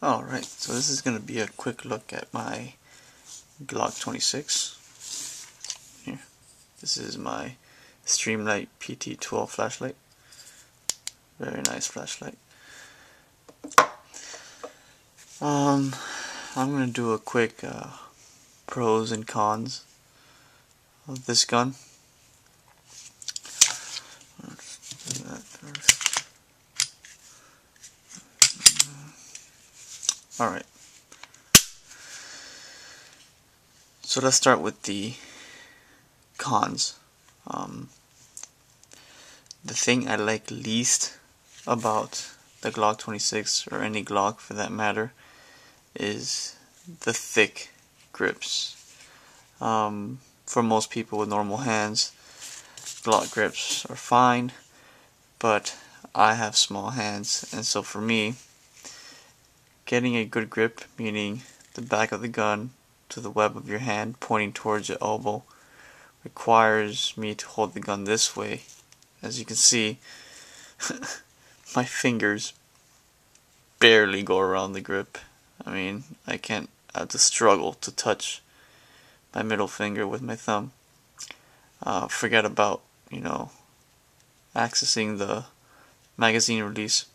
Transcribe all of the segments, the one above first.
Alright, so this is going to be a quick look at my Glock 26. Here, this is my Streamlight PT12 flashlight. Very nice flashlight. I'm going to do a quick pros and cons of this gun. Let's do that first. Alright. So let's start with the cons. The thing I like least about the Glock 26, or any Glock for that matter, is the thick grips. For most people with normal hands, Glock grips are fine, but I have small hands, and so for me, getting a good grip, meaning the back of the gun to the web of your hand pointing towards your elbow, requires me to hold the gun this way. As you can see, my fingers barely go around the grip. I mean, I have to struggle to touch my middle finger with my thumb. Forget about, accessing the magazine release.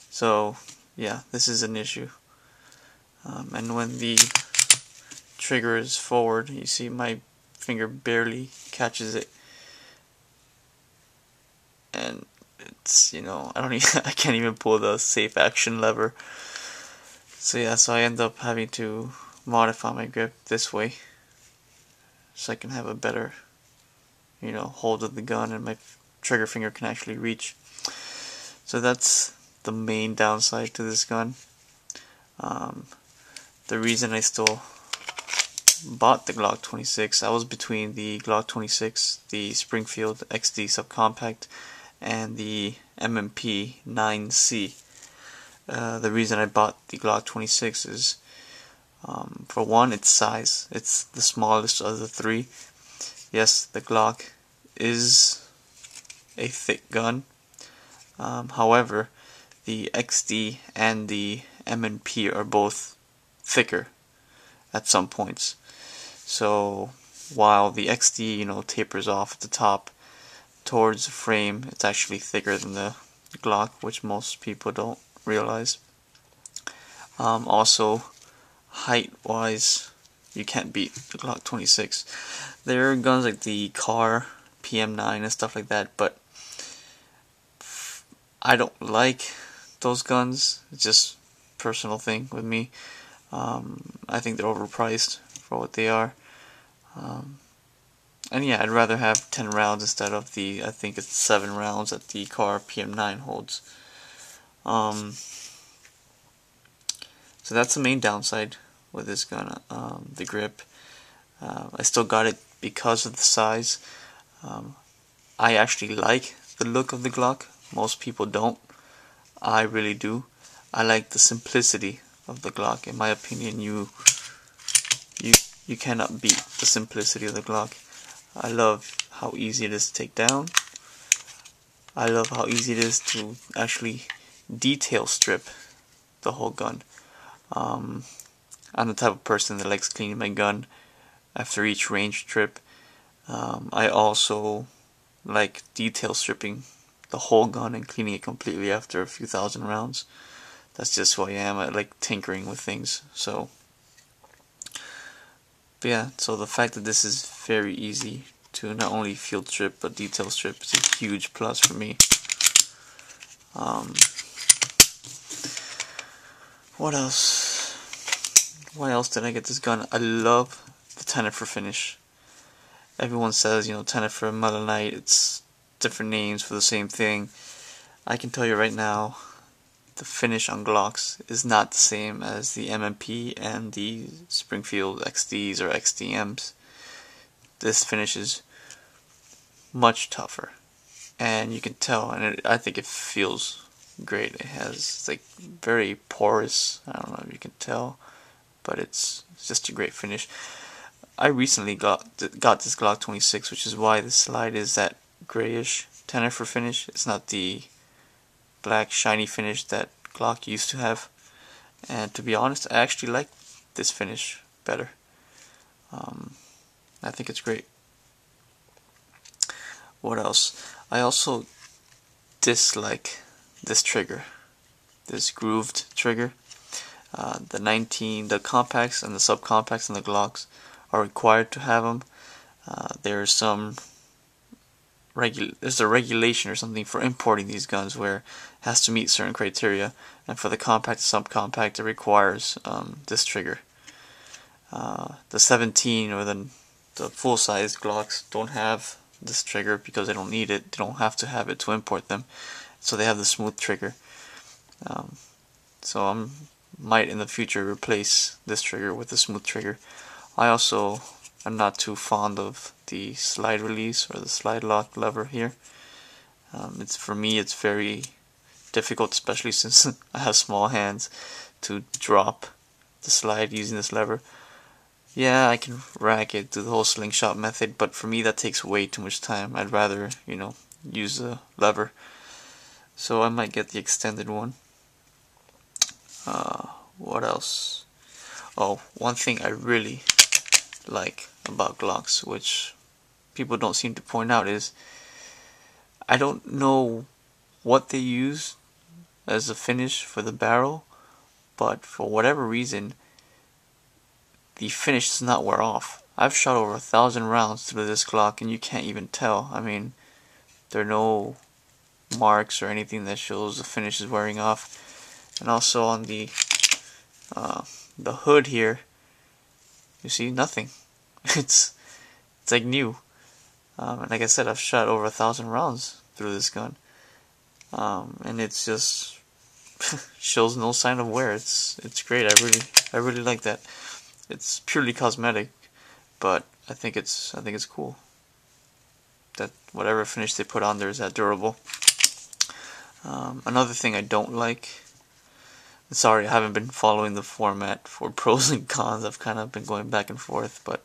So, yeah, this is an issue. And when the trigger is forward, you see my finger barely catches it. And it's, I can't even pull the safe action lever. So yeah, so I end up having to modify my grip this way, so I can have a better, hold of the gun, and my trigger finger can actually reach. So that's the main downside to this gun. The reason I still bought the Glock 26, I was between the Glock 26, the Springfield XD subcompact, and the M&P 9C. The reason I bought the Glock 26 is, for one, its size. It's the smallest of the three. Yes, the Glock is a thick gun. However, the XD and the M&P are both thicker at some points. So while the XD, tapers off at the top towards the frame, it's actually thicker than the Glock, which most people don't realize. Also, height-wise, you can't beat the Glock 26. There are guns like the CAR, PM9 and stuff like that, but I don't like those guns. It's just a personal thing with me. I think they're overpriced for what they are. And yeah, I'd rather have 10 rounds instead of I think it's 7 rounds that the CAR PM9 holds. So that's the main downside with this gun, the grip. I still got it because of the size. I actually like the look of the Glock. Most people don't. I really do. I like the simplicity of the Glock. In my opinion, you cannot beat the simplicity of the Glock. I love how easy it is to take down. I love how easy it is to actually detail strip the whole gun. I'm the type of person that likes cleaning my gun after each range trip. I also like detail stripping the whole gun and cleaning it completely after a few thousand rounds. That's just who I am. I like tinkering with things. So, but yeah, so the fact that this is very easy to not only field strip but detail strip is a huge plus for me. What else? Why else did I get this gun? I love the Tenefer finish. Everyone says, Tenefer, Mother Knight, it's different names for the same thing. I can tell you right now, the finish on Glocks is not the same as the M&P and the Springfield XDs or XDMs. This finish is much tougher, and you can tell, and I think it feels great. It's like very porous. I don't know if you can tell, but it's just a great finish. I recently got this Glock 26, which is why the slide is that grayish Tenefer finish. It's not the black shiny finish that Glock used to have. And to be honest, I actually like this finish better. I think it's great. What else? I also dislike this trigger, this grooved trigger. The compacts and the subcompacts and the Glocks are required to have them. There's a regulation or something for importing these guns where it has to meet certain criteria, and for the compact and subcompact it requires this trigger. The 17 or the full-size Glocks don't have this trigger because they don't need it. They don't have to have it to import them, so they have the smooth trigger. So I might in the future replace this trigger with the smooth trigger. I also am not too fond of the slide release or the slide lock lever here. For me it's very difficult, especially since I have small hands, to drop the slide using this lever. Yeah, I can rack it, do the whole slingshot method, but for me that takes way too much time. I'd rather, use the lever. So I might get the extended one. What else? Oh, one thing I really like about Glocks, which people don't seem to point out, is I don't know what they use as a finish for the barrel, but for whatever reason the finish does not wear off. I've shot over 1,000 rounds through this Glock and you can't even tell. I mean, there are no marks or anything that shows the finish is wearing off. And also on the hood here, you see nothing. It's like new. And like I said, I've shot over 1,000 rounds through this gun, and it's just shows no sign of wear. It's great. I really like that. It's purely cosmetic, but I think it's cool that whatever finish they put on there is that durable. Another thing I don't like. Sorry, I haven't been following the format for pros and cons. I've kind of been going back and forth, but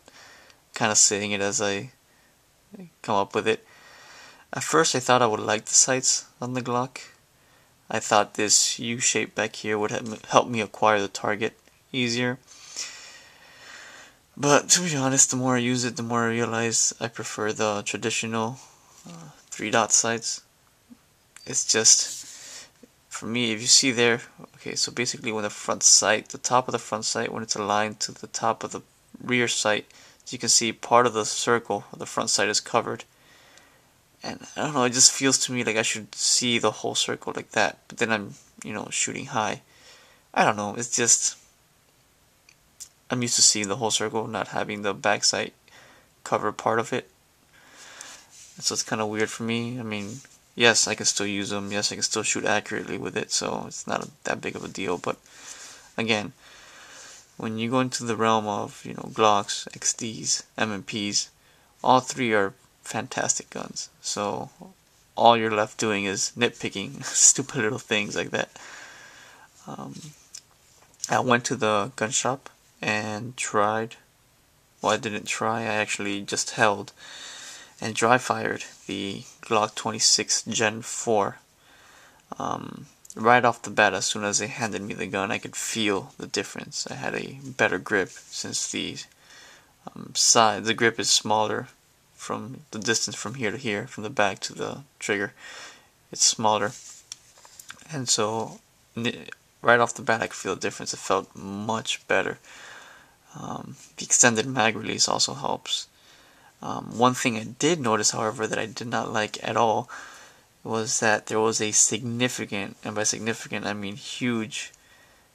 kind of saying it as I come up with it. At first I thought I would like the sights on the Glock. I thought this U shape back here would help me acquire the target easier. But to be honest, the more I use it, the more I realize I prefer the traditional 3-dot sights. It's just, for me, if you see there, okay, so basically when the top of the front sight, when it's aligned to the top of the rear sight, as you can see, part of the circle of the front sight is covered. And I don't know, it just feels to me like I should see the whole circle like that, but then I'm, shooting high. I don't know, it's just, I'm used to seeing the whole circle, not having the back sight cover part of it. So it's kind of weird for me. I mean, yes, I can still use them. Yes, I can still shoot accurately with it, so it's not that big of a deal. But again, when you go into the realm of Glocks, XDs, M&Ps, all three are fantastic guns. So all you're left doing is nitpicking stupid little things like that. I went to the gun shop and tried. Well, I didn't try. I actually just held and dry fired the Glock 26 Gen 4. Right off the bat, as soon as they handed me the gun, I could feel the difference. I had a better grip since the the grip is smaller from the distance from here to here, from the back to the trigger. It's smaller, and so right off the bat, I could feel the difference. It felt much better. The extended mag release also helps. One thing I did notice, however, that I did not like at all was that there was a significant, and by significant I mean huge,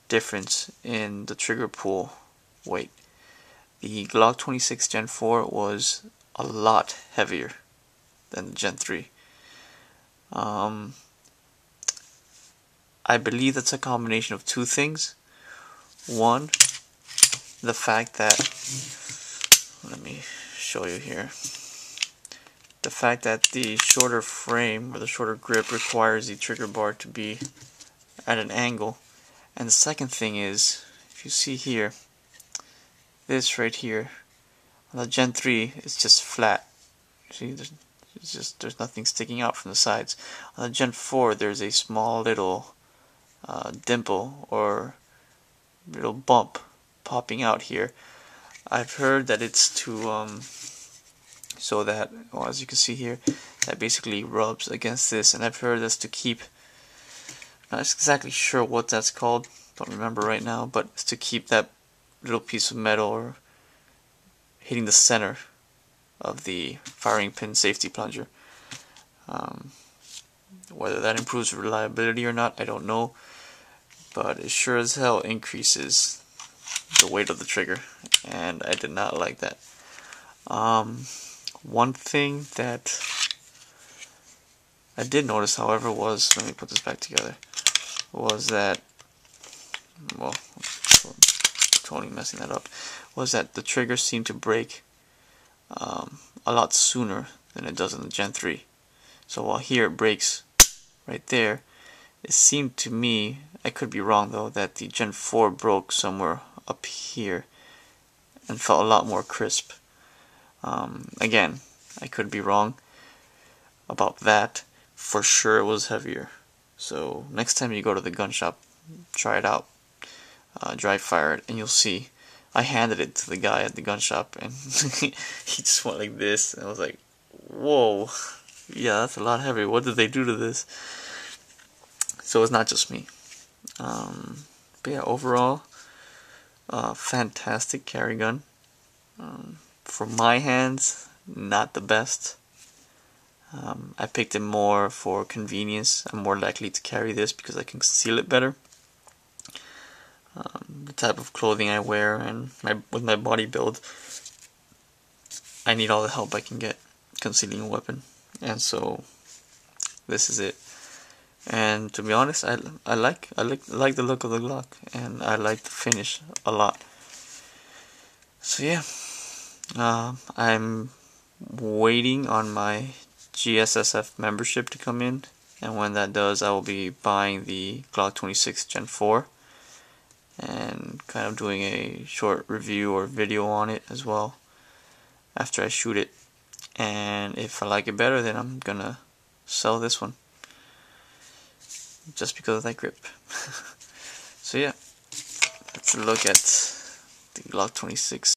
difference in the trigger pull weight. The Glock 26 Gen 4 was a lot heavier than the Gen 3. I believe that's a combination of two things. One, the fact that, let me show you here, the fact that the shorter frame or the shorter grip requires the trigger bar to be at an angle. And the second thing is, if you see here, this right here on the Gen 3 is just flat. See, there's nothing sticking out from the sides. On the Gen 4 there's a small little dimple or little bump popping out here. I've heard that it's to so that, well, as you can see here, that basically rubs against this, and I've heard that's to keep, not exactly sure what that's called, don't remember right now, but it's to keep that little piece of metal or hitting the center of the firing pin safety plunger. Whether that improves reliability or not, I don't know, but it sure as hell increases the weight of the trigger, and I did not like that. One thing that I did notice, however, was, let me put this back together, was that, well, totally messing that up, was that the trigger seemed to break a lot sooner than it does in the Gen 3. So while here it breaks right there, it seemed to me, I could be wrong though, that the Gen 4 broke somewhere up here and felt a lot more crisp. Again, I could be wrong about that. For sure it was heavier. So next time you go to the gun shop, try it out. Dry fire it, and you'll see. I handed it to the guy at the gun shop, and he just went like this, and I was like, whoa, yeah, that's a lot heavier. What did they do to this? So it's not just me. But yeah, overall, fantastic carry gun. For my hands, not the best. I picked it more for convenience. I'm more likely to carry this because I can conceal it better. The type of clothing I wear and with my body build, I need all the help I can get concealing a weapon, and so this is it. And to be honest, I like the look of the Glock, and I like the finish a lot. So yeah, I'm waiting on my GSSF membership to come in, and when that does, I will be buying the Glock 26 Gen 4 and kind of doing a short review or video on it as well after I shoot it. And if I like it better, then I'm gonna sell this one just because of that grip. So yeah, let's look at the Glock 26.